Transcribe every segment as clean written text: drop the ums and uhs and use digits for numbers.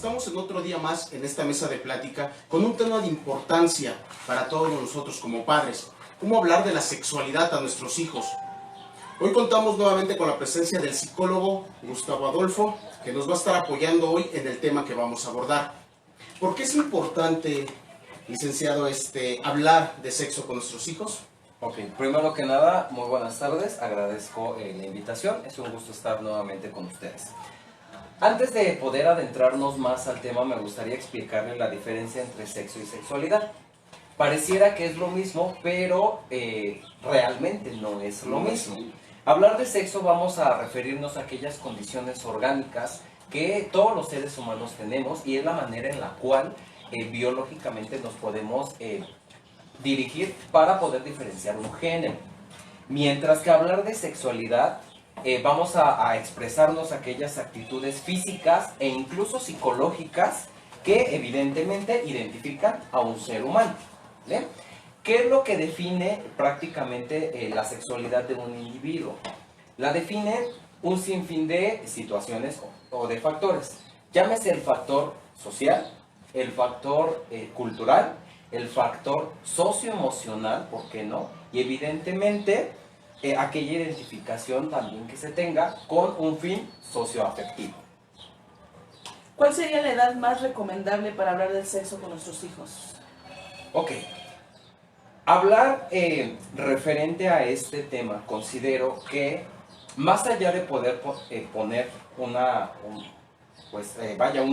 estamos en otro día más en esta mesa de plática con un tema de importancia para todos nosotros como padres. ¿Cómo hablar de la sexualidad a nuestros hijos? Hoy contamos nuevamente con la presencia del psicólogo Gustavo Adolfo, que nos va a estar apoyando hoy en el tema que vamos a abordar. ¿Por qué es importante, licenciado, hablar de sexo con nuestros hijos? Ok, primero que nada, muy buenas tardes, agradezco la invitación, es un gusto estar nuevamente con ustedes. Antes de poder adentrarnos más al tema, me gustaría explicarles la diferencia entre sexo y sexualidad. Pareciera que es lo mismo, pero realmente no es lo mismo. Hablar de sexo vamos a referirnos a aquellas condiciones orgánicas que todos los seres humanos tenemos y es la manera en la cual biológicamente nos podemos dirigir para poder diferenciar un género. Mientras que hablar de sexualidad, vamos a expresarnos aquellas actitudes físicas e incluso psicológicas que evidentemente identifican a un ser humano. ¿Bien? ¿Qué es lo que define prácticamente la sexualidad de un individuo? La define un sinfín de situaciones o de factores. Llámese el factor social, el factor cultural, el factor socioemocional, ¿por qué no? Y evidentemente aquella identificación también que se tenga con un fin socioafectivo. ¿Cuál sería la edad más recomendable para hablar del sexo con nuestros hijos? Ok. Hablar referente a este tema, considero que más allá de poder poner un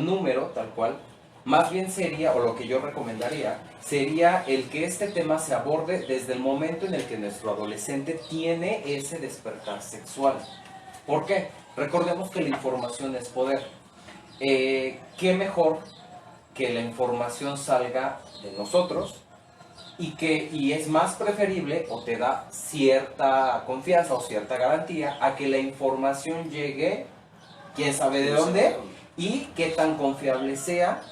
número tal cual, más bien sería, o lo que yo recomendaría, sería el que este tema se aborde desde el momento en el que nuestro adolescente tiene ese despertar sexual. ¿Por qué? Recordemos que la información es poder. ¿Qué mejor que la información salga de nosotros y es más preferible o te da cierta confianza o cierta garantía a que la información llegue, quién sabe de dónde, y qué tan confiable sea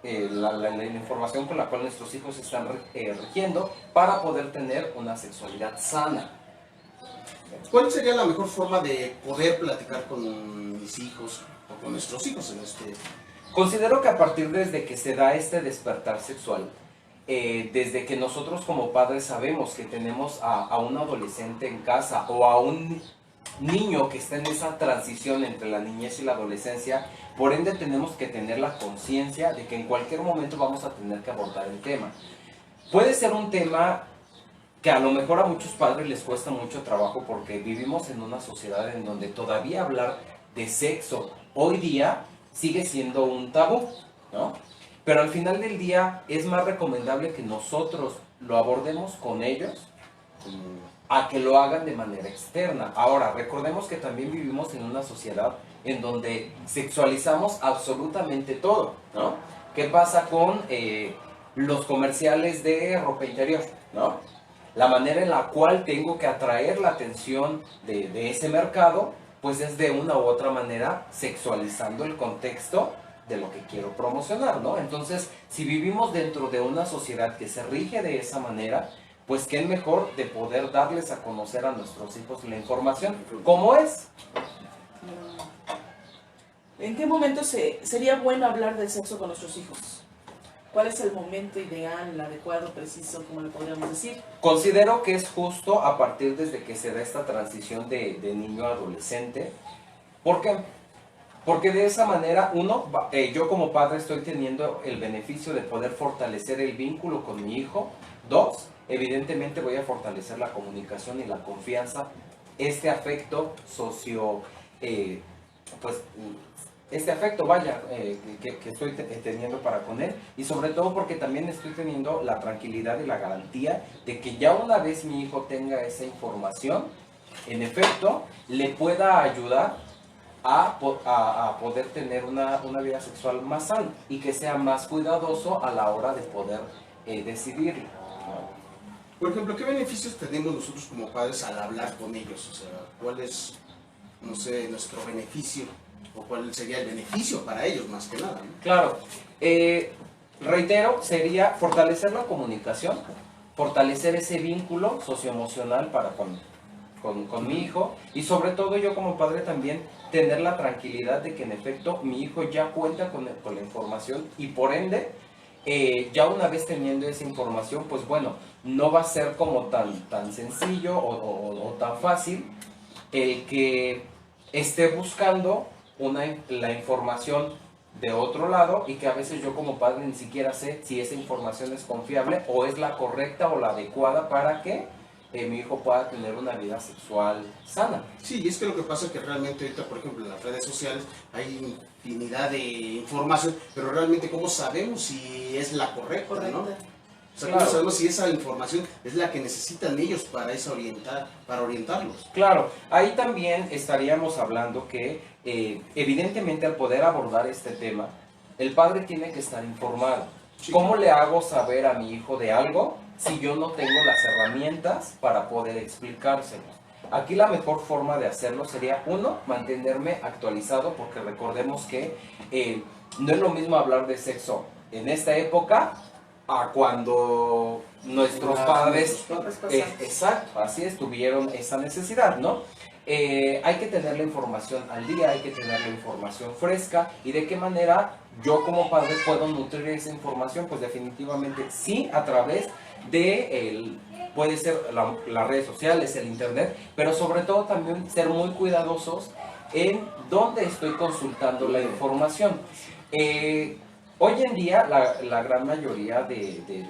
la información con la cual nuestros hijos están rigiendo para poder tener una sexualidad sana? ¿Cuál sería la mejor forma de poder platicar con mis hijos o con nuestros hijos en Considero que a partir desde que se da este despertar sexual, desde que nosotros como padres sabemos que tenemos a un adolescente en casa o a un niño que está en esa transición entre la niñez y la adolescencia, por ende tenemos que tener la conciencia de que en cualquier momento vamos a tener que abordar el tema. Puede ser un tema que a lo mejor a muchos padres les cuesta mucho trabajo porque vivimos en una sociedad en donde todavía hablar de sexo hoy día sigue siendo un tabú, ¿no? Pero al final del día es más recomendable que nosotros lo abordemos con ellos a que lo hagan de manera externa. Ahora, recordemos que también vivimos en una sociedad en donde sexualizamos absolutamente todo, ¿no? ¿Qué pasa con los comerciales de ropa interior, ¿no? La manera en la cual tengo que atraer la atención de ese mercado, pues es de una u otra manera sexualizando el contexto de lo que quiero promocionar, ¿no? Entonces, si vivimos dentro de una sociedad que se rige de esa manera, pues qué mejor de poder darles a conocer a nuestros hijos la información. ¿Cómo es? ¿En qué momento sería bueno hablar del sexo con nuestros hijos? ¿Cuál es el momento ideal, el adecuado, preciso, como le podríamos decir? Considero que es justo a partir desde que se da esta transición de niño a adolescente. ¿Por qué? Porque de esa manera, yo como padre estoy teniendo el beneficio de poder fortalecer el vínculo con mi hijo. 2, evidentemente voy a fortalecer la comunicación y la confianza, este afecto este afecto, que estoy teniendo para con él, y sobre todo porque también estoy teniendo la tranquilidad y la garantía de que ya una vez mi hijo tenga esa información, en efecto, le pueda ayudar a poder tener una vida sexual más sana y que sea más cuidadoso a la hora de poder decidirlo, ¿no? Por ejemplo, ¿qué beneficios tenemos nosotros como padres al hablar con ellos? O sea, ¿cuál es, no sé, nuestro beneficio? ¿O cuál sería el beneficio para ellos más que nada, ¿no? Claro, reitero, sería fortalecer la comunicación, fortalecer ese vínculo socioemocional con con mi hijo, y sobre todo yo como padre también tener la tranquilidad de que en efecto mi hijo ya cuenta con la información y por ende ya una vez teniendo esa información, pues bueno, no va a ser como tan sencillo o tan fácil el que esté buscando la información de otro lado y que a veces yo como padre ni siquiera sé si esa información es confiable o es la correcta o la adecuada para que mi hijo pueda tener una vida sexual sana. Sí, y es que lo que pasa es que realmente ahorita, por ejemplo, en las redes sociales hay infinidad de información, pero realmente ¿cómo sabemos si es la correcta, ¿no? O sea, ¿cómo Claro. sabemos si esa información es la que necesitan ellos para para orientarlos? Claro, ahí también estaríamos hablando que evidentemente al poder abordar este tema, el padre tiene que estar informado. Sí. ¿Cómo le hago saber a mi hijo de algo si yo no tengo las herramientas para poder explicárselo? Aquí la mejor forma de hacerlo sería, uno, mantenerme actualizado, porque recordemos que no es lo mismo hablar de sexo en esta época a cuando nuestros padres, exacto, así es, tuvieron esa necesidad, ¿no? Hay que tener la información al día, hay que tener la información fresca, y de qué manera yo como padre puedo nutrir esa información, pues definitivamente sí, a través de puede ser las redes sociales, el internet, pero sobre todo también ser muy cuidadosos en dónde estoy consultando la información. Hoy en día la gran mayoría de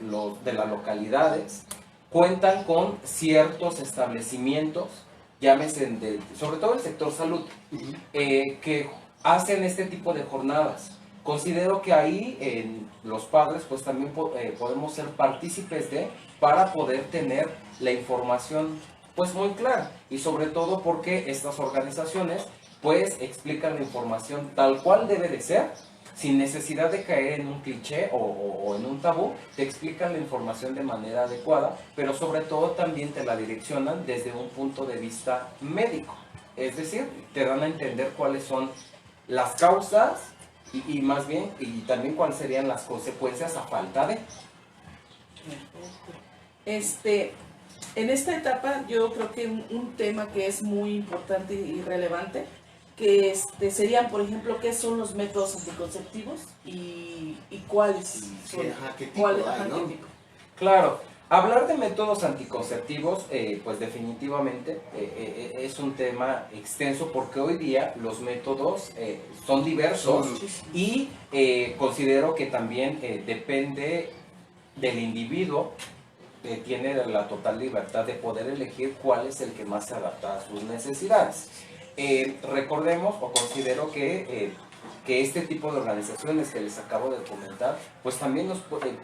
las localidades cuentan con ciertos establecimientos, llámese sobre todo el sector salud, que hacen este tipo de jornadas. Considero que ahí los padres pues también podemos ser partícipes para poder tener la información pues muy clara, y sobre todo porque estas organizaciones pues explican la información tal cual debe de ser, sin necesidad de caer en un cliché o en un tabú. Te explican la información de manera adecuada, pero sobre todo también te la direccionan desde un punto de vista médico. Es decir, te dan a entender cuáles son las causas y más bien, y también cuáles serían las consecuencias a falta de. En esta etapa yo creo que un tema que es muy importante y relevante, que serían, por ejemplo, qué son los métodos anticonceptivos y cuáles son. ¿Qué tipo hay, no? ¿Qué tipo? Claro, hablar de métodos anticonceptivos, pues definitivamente es un tema extenso, porque hoy día los métodos son diversos y considero que también depende del individuo. Tiene la total libertad de poder elegir cuál es el que más se adapta a sus necesidades. Recordemos o considero que este tipo de organizaciones que les acabo de comentar, pues también nos pueden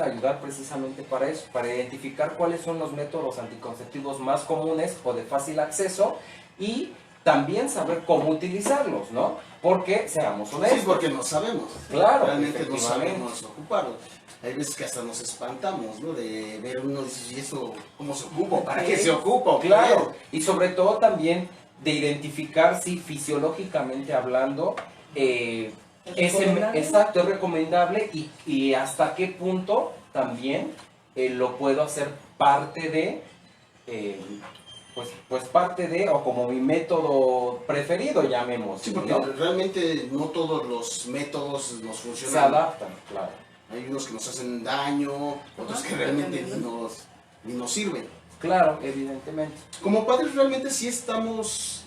ayudar precisamente para eso, para identificar cuáles son los métodos anticonceptivos más comunes o de fácil acceso, y también saber cómo utilizarlos, ¿no? Porque, seamos honestos. Sí, porque no sabemos. Claro, realmente no sabemos ocuparlo. Hay veces que hasta nos espantamos, ¿no? De ver uno y dices, ¿y eso cómo se ocupa? ¿Para qué se ocupa? Claro, y sobre todo también de identificar si fisiológicamente hablando exacto, es recomendable, y hasta qué punto también lo puedo hacer parte de pues parte de, o como mi método preferido, llamemos. Sí, porque ¿no? realmente no todos los métodos nos funcionan. Se adaptan, claro. Hay unos que nos hacen daño, otros que realmente ni nos sirven. Claro, evidentemente. Como padres realmente sí estamos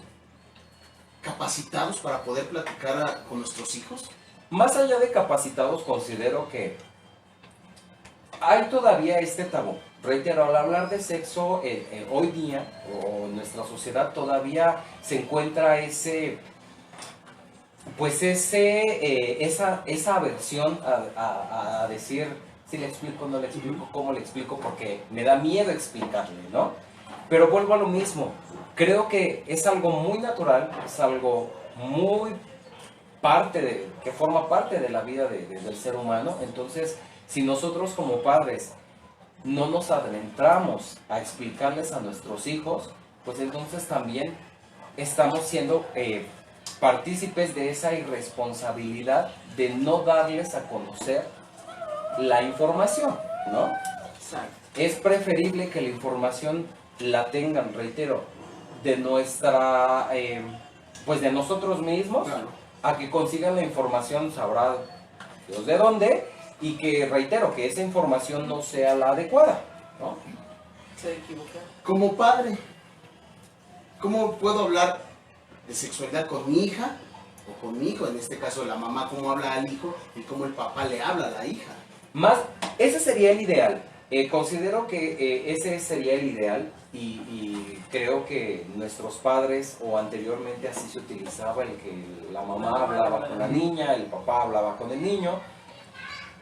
capacitados para poder platicar con nuestros hijos. Más allá de capacitados, considero que hay todavía este tabú. Reitero, al hablar de sexo, hoy día, o en nuestra sociedad, todavía se encuentra esa aversión a decir, si le explico, no le explico, cómo le explico, porque me da miedo explicarle, ¿no? Pero vuelvo a lo mismo. Creo que es algo muy natural, es algo muy que forma parte de la vida del ser humano. Entonces, si nosotros como padres no nos adentramos a explicarles a nuestros hijos, pues entonces también estamos siendo partícipes de esa irresponsabilidad de no darles a conocer la información, ¿no? Exacto. Es preferible que la información la tengan, reitero, de nuestra, pues de nosotros mismos, Claro. a que consigan la información, sabrá Dios de dónde, y que, reitero, que esa información no sea la adecuada, ¿no? Se equivoca. Como padre, ¿cómo puedo hablar de sexualidad con mi hija o con mi hijo? En este caso, la mamá, cómo habla al hijo y cómo el papá le habla a la hija. Más, ese sería el ideal. Considero que ese sería el ideal y creo que nuestros padres, o anteriormente así se utilizaba, el que la mamá hablaba con la niña, el papá hablaba con el niño.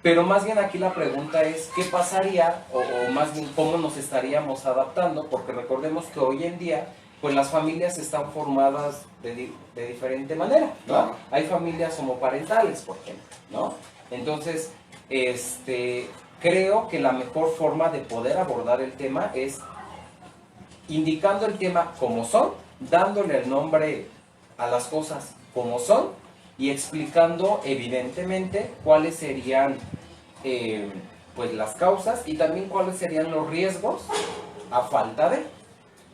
Pero más bien aquí la pregunta es, ¿qué pasaría? O más bien, ¿cómo nos estaríamos adaptando? Porque recordemos que hoy en día, pues las familias están formadas de diferente manera, ¿no? Claro. Hay familias homoparentales, por ejemplo, ¿no? Entonces, creo que la mejor forma de poder abordar el tema es indicando el tema como son, dándole el nombre a las cosas como son y explicando evidentemente cuáles serían pues las causas y también cuáles serían los riesgos a falta de.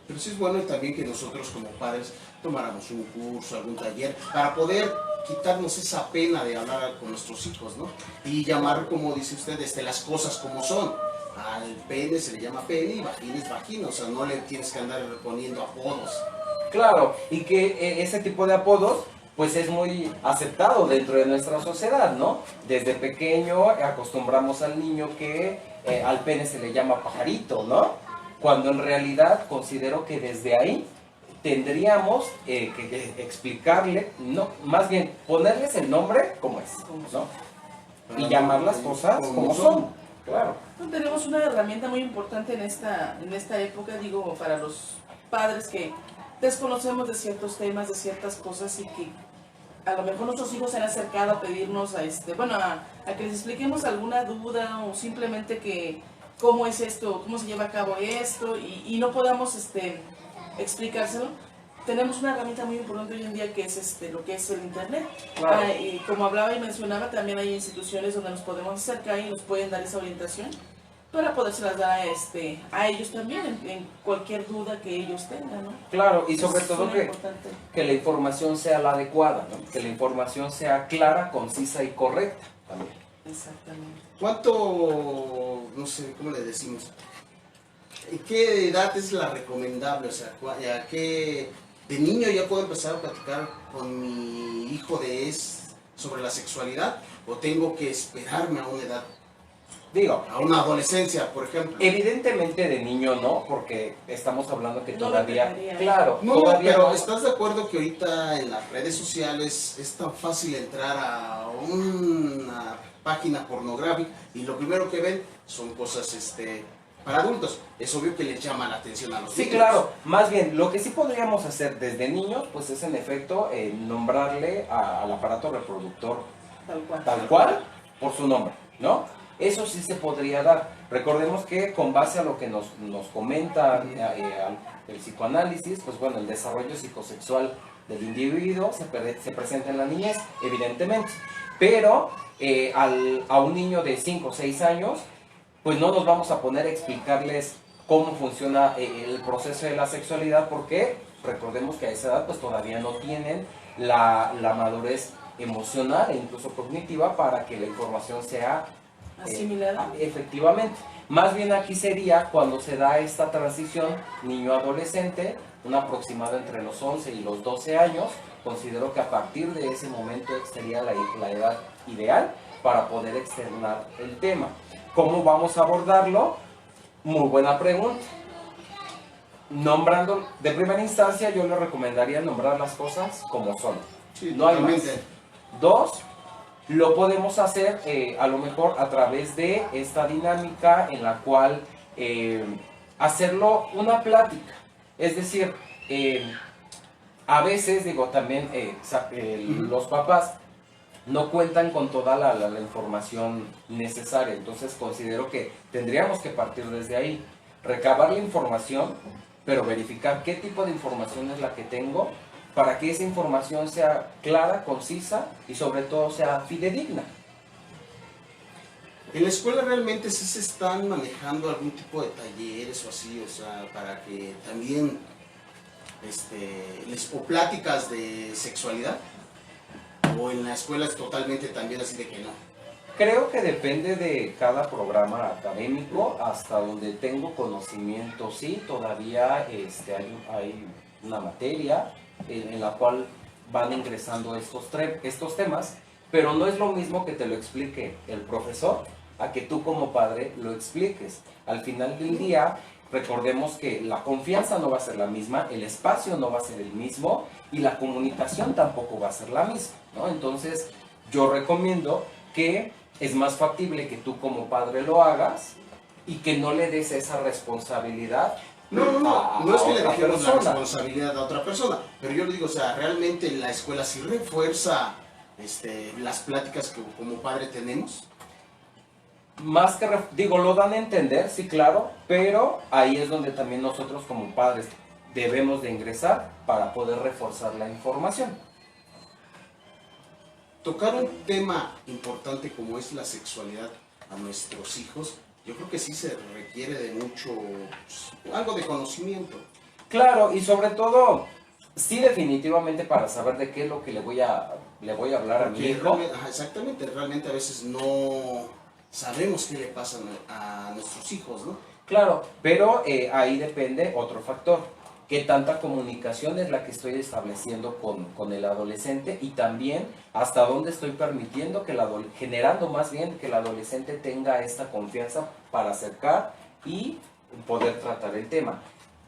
Pero sí es bueno también que nosotros como padres tomáramos un curso, algún taller, para poder quitarnos esa pena de hablar con nuestros hijos, ¿no? Y llamar, como dice usted, las cosas como son. Al pene se le llama pene y vagina es vagina, o sea, no le tienes que andar poniendo apodos. Claro, y que ese tipo de apodos pues es muy aceptado dentro de nuestra sociedad, ¿no? Desde pequeño acostumbramos al niño que al pene se le llama pajarito, ¿no? Cuando en realidad considero que desde ahí tendríamos que explicarle, no, más bien ponerles el nombre como es, ¿no? Y llamar las cosas como son, claro. Tenemos una herramienta muy importante en esta época, digo, para los padres que desconocemos de ciertos temas, de ciertas cosas y que a lo mejor nuestros hijos se han acercado a pedirnos a que les expliquemos alguna duda o simplemente que cómo es esto, cómo se lleva a cabo esto y no podamos explicárselo. Tenemos una herramienta muy importante hoy en día que es lo que es el internet. Claro. Y como hablaba y mencionaba, también hay instituciones donde nos podemos acercar y nos pueden dar esa orientación para podérselas dar a ellos también en cualquier duda que ellos tengan, ¿no? Claro, y sobre Es todo muy importante. que la información sea la adecuada, ¿no? Que la información sea clara, concisa y correcta también. Exactamente. ¿Cuánto, no sé, cómo le decimos? ¿En qué edad es la recomendable? O sea, ¿a qué de niño ya puedo empezar a platicar con mi hijo sobre la sexualidad? ¿O tengo que esperarme a una edad? Digo, A una adolescencia, por ejemplo. evidentemente de niño no, porque estamos hablando que No lo todavía, dejaría. claro, No, todavía pero no. ¿estás de acuerdo que ahorita en las redes sociales es tan fácil entrar a una página pornográfica y lo primero que ven son cosas para adultos? Es obvio que les llama la atención a los Sí, niños. claro, más bien, lo que sí podríamos hacer desde niños, pues es en efecto nombrarle al aparato reproductor tal cual por su nombre, ¿no? Eso sí se podría dar. Recordemos que con base a lo que nos comenta el psicoanálisis, pues bueno, el desarrollo psicosexual del individuo se presenta en la niñez, evidentemente. Pero a un niño de 5 o 6 años, pues no nos vamos a poner a explicarles cómo funciona el proceso de la sexualidad, porque recordemos que a esa edad pues todavía no tienen la madurez emocional e incluso cognitiva para que la información sea Asimilada. efectivamente. Más bien aquí sería cuando se da esta transición niño-adolescente, un aproximado entre los 11 y los 12 años. Considero que a partir de ese momento sería la edad ideal para poder externar el tema. ¿Cómo vamos a abordarlo? Muy buena pregunta. Nombrando, de primera instancia yo le recomendaría nombrar las cosas como son. Sí, No hay más. totalmente. 2, lo podemos hacer a lo mejor a través de esta dinámica en la cual hacerlo una plática. Es decir, a veces, digo, también los papás no cuentan con toda la información necesaria. Entonces considero que tendríamos que partir desde ahí, recabar la información, pero verificar qué tipo de información es la que tengo para que esa información sea clara, concisa y sobre todo sea fidedigna. ¿En la escuela realmente sí se están manejando algún tipo de talleres o así, o sea, para que también, o pláticas de sexualidad? ¿O en la escuela es totalmente también así de que no? Creo que depende de cada programa académico, hasta donde tengo conocimiento, sí, todavía hay una materia en la cual van ingresando estos temas, pero no es lo mismo que te lo explique el profesor a que tú como padre lo expliques. Al final del día, recordemos que la confianza no va a ser la misma, el espacio no va a ser el mismo y la comunicación tampoco va a ser la misma, ¿no? Entonces, yo recomiendo que es más factible que tú como padre lo hagas y que no le des esa responsabilidad. No es que le otra dejemos la persona. responsabilidad a otra persona, pero yo le digo, o sea, realmente la escuela sí refuerza las pláticas que como padre tenemos. Más que, digo, lo dan a entender, sí, claro, pero ahí es donde también nosotros como padres debemos de ingresar para poder reforzar la información. Tocar un tema importante como es la sexualidad a nuestros hijos, yo creo que sí se requiere de mucho, pues, algo de conocimiento. Claro, y sobre todo, sí, definitivamente para saber de qué es lo que le voy a hablar a mi Porque hijo. realmente, exactamente, realmente a veces no sabemos qué le pasa a nuestros hijos, ¿no? Claro, pero ahí depende otro factor. ¿Qué tanta comunicación es la que estoy estableciendo con el adolescente? Y también hasta dónde estoy permitiendo generando más bien que el adolescente tenga esta confianza para acercar y poder tratar el tema.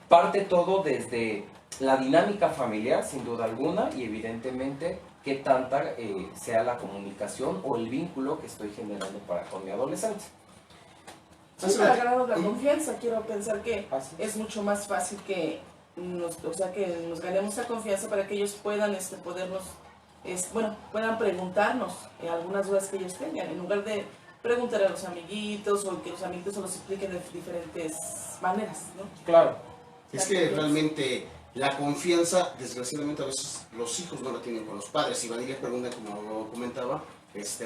Parte todo desde la dinámica familiar, sin duda alguna, y evidentemente qué tanta sea la comunicación o el vínculo que estoy generando con mi adolescente. Sí, para ganarnos la confianza, quiero pensar que Así es mucho más fácil que que nos ganemos esa confianza para que ellos puedan puedan preguntarnos algunas dudas que ellos tengan, en lugar de preguntar a los amiguitos o que los amiguitos se los expliquen de diferentes maneras, ¿no? Claro. Es que realmente la confianza, desgraciadamente a veces los hijos no la tienen con los padres. Y van y le preguntan, como comentaba,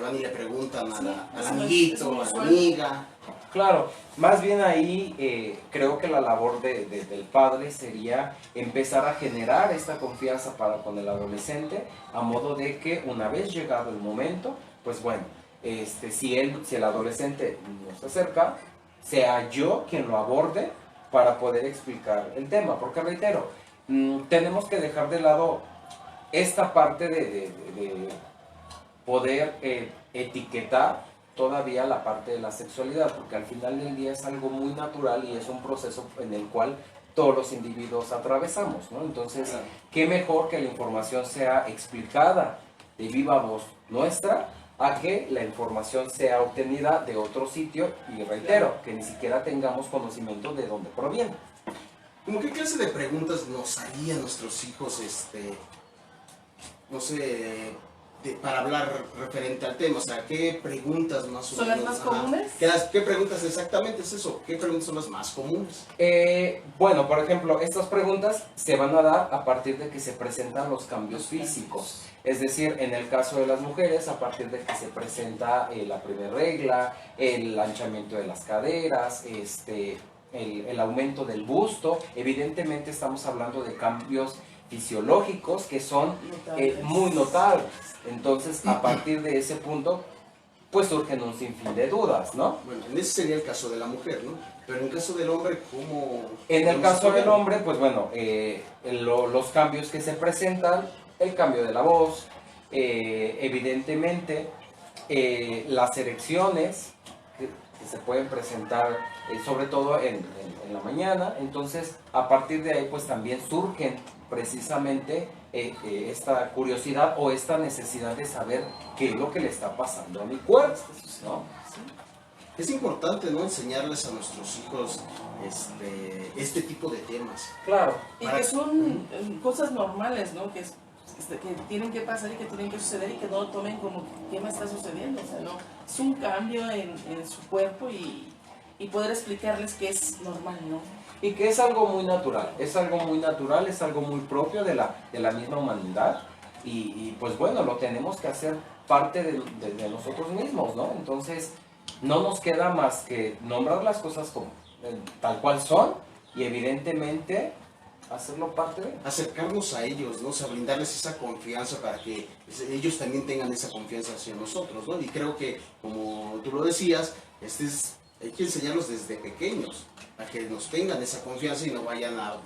van y le preguntan al amiguito, a la amiga. Claro, más bien ahí creo que la labor del padre sería empezar a generar esta confianza para con el adolescente, a modo de que una vez llegado el momento, pues bueno, si el adolescente nos acerca, sea yo quien lo aborde para poder explicar el tema, porque reitero, tenemos que dejar de lado esta parte de poder etiquetar todavía la parte de la sexualidad, porque al final del día es algo muy natural y es un proceso en el cual todos los individuos atravesamos, ¿no? Entonces, qué mejor que la información sea explicada de viva voz nuestra a que la información sea obtenida de otro sitio y reitero, que ni siquiera tengamos conocimiento de dónde proviene. ¿Cómo qué clase de preguntas nos harían nuestros hijos, no sé, para hablar referente al tema? O sea, ¿qué preguntas más o ¿Son menos? las más comunes? ¿Qué preguntas exactamente es eso? ¿Qué preguntas son las más comunes? Bueno, por ejemplo, estas preguntas se van a dar a partir de que se presentan los cambios físicos. Es decir, en el caso de las mujeres, a partir de que se presenta la primera regla, el anchamiento de las caderas, el aumento del busto. Evidentemente estamos hablando de cambios fisiológicos que son muy notables. Entonces, a partir de ese punto, pues surgen un sinfín de dudas, ¿no? Bueno, en ese sería el caso de la mujer, ¿no? Pero en el caso del hombre, ¿cómo? En el caso del hombre, pues bueno, los cambios que se presentan, el cambio de la voz, evidentemente las erecciones que se pueden presentar sobre todo en la mañana. Entonces, a partir de ahí, pues también surgen precisamente esta curiosidad o esta necesidad de saber qué es lo que le está pasando a mi cuerpo, ¿no? Es importante, ¿no?, enseñarles a nuestros hijos este tipo de temas. Claro. Y que son cosas normales, ¿no? Que tienen que pasar y que tienen que suceder y que no lo tomen como qué me está sucediendo. O sea, no, es un cambio en su cuerpo y poder explicarles que es normal, ¿no? Y que es algo muy natural, es algo muy natural, es algo muy propio de la misma humanidad y pues bueno, lo tenemos que hacer parte de nosotros mismos, ¿no? Entonces, no nos queda más que nombrar las cosas como tal cual son y evidentemente hacerlo parte de. Acercarnos a ellos, ¿no? O sea, brindarles esa confianza para que ellos también tengan esa confianza hacia nosotros, ¿no? Y creo que, como tú lo decías, hay que enseñarlos desde pequeños, a que nos tengan esa confianza y no vayan a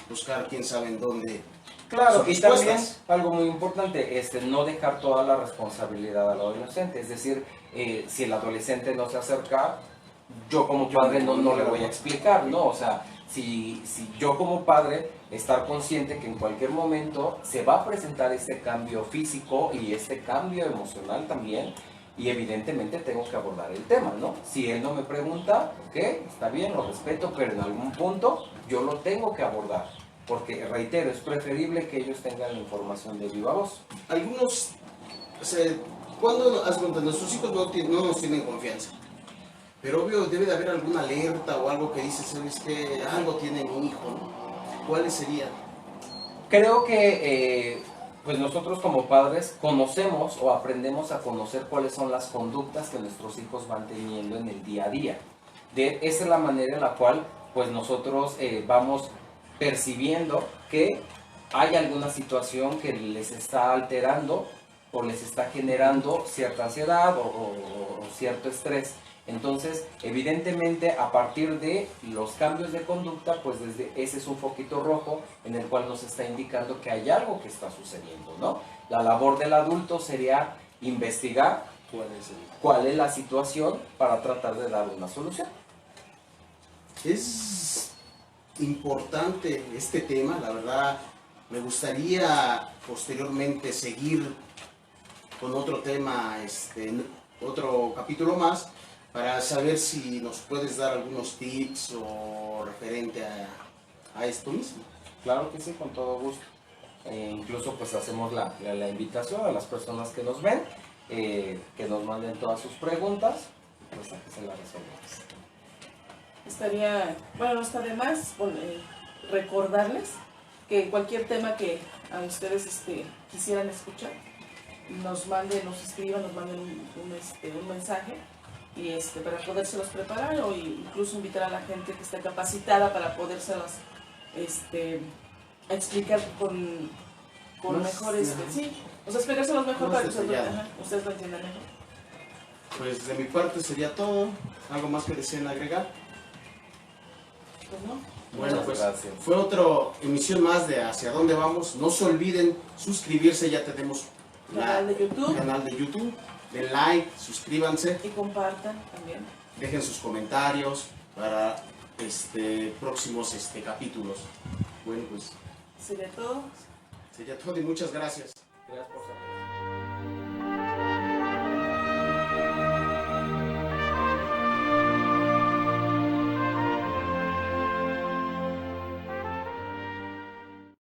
buscar quién sabe en dónde. Claro, Son y también respuestas. algo muy importante, no dejar toda la responsabilidad al adolescente, es decir, si el adolescente no se acerca, yo como padre no le voy a explicar, ¿no? O sea, si yo como padre estar consciente que en cualquier momento se va a presentar este cambio físico y este cambio emocional también, y evidentemente tengo que abordar el tema, ¿no? Si él no me pregunta, ok, está bien, lo respeto, pero en algún punto yo lo tengo que abordar. Porque, reitero, es preferible que ellos tengan la información de viva voz. Algunos, o sea, cuando nuestros hijos no nos tienen confianza, pero obvio debe de haber alguna alerta o algo que dice, ¿sabes qué? Algo tiene mi hijo, ¿no? ¿Cuáles serían? Creo que pues nosotros como padres conocemos o aprendemos a conocer cuáles son las conductas que nuestros hijos van teniendo en el día a día. Esa es la manera en la cual pues nosotros vamos percibiendo que hay alguna situación que les está alterando o les está generando cierta ansiedad o cierto estrés. Entonces, evidentemente, a partir de los cambios de conducta, pues desde ese es un foquito rojo en el cual nos está indicando que hay algo que está sucediendo, ¿no? La labor del adulto sería investigar cuál es la situación para tratar de dar una solución. Es importante este tema, la verdad. Me gustaría posteriormente seguir con otro tema, otro capítulo más, para saber si nos puedes dar algunos tips o referente a esto mismo. Claro que sí, con todo gusto. Incluso pues hacemos la invitación a las personas que nos ven, que nos manden todas sus preguntas, pues a que se las resolvamos. No está de más recordarles que cualquier tema que a ustedes quisieran escuchar, nos escriban, nos manden un mensaje y para podérselos preparar o incluso invitar a la gente que esté capacitada para podérselos explicar con mejor, sí, o sea, explicárselos mejor para que ustedes lo entiendan mejor. Pues de mi parte sería todo. ¿Algo más que deseen agregar? Pues no. Bueno, Muchas pues gracias. fue otra emisión más de Hacia Dónde Vamos. No se olviden suscribirse, ya tenemos Canal de YouTube. Den like, suscríbanse, Y compartan también. dejen sus comentarios para próximos capítulos. Bueno, pues Sería todo. sería todo y muchas gracias. Gracias por ser.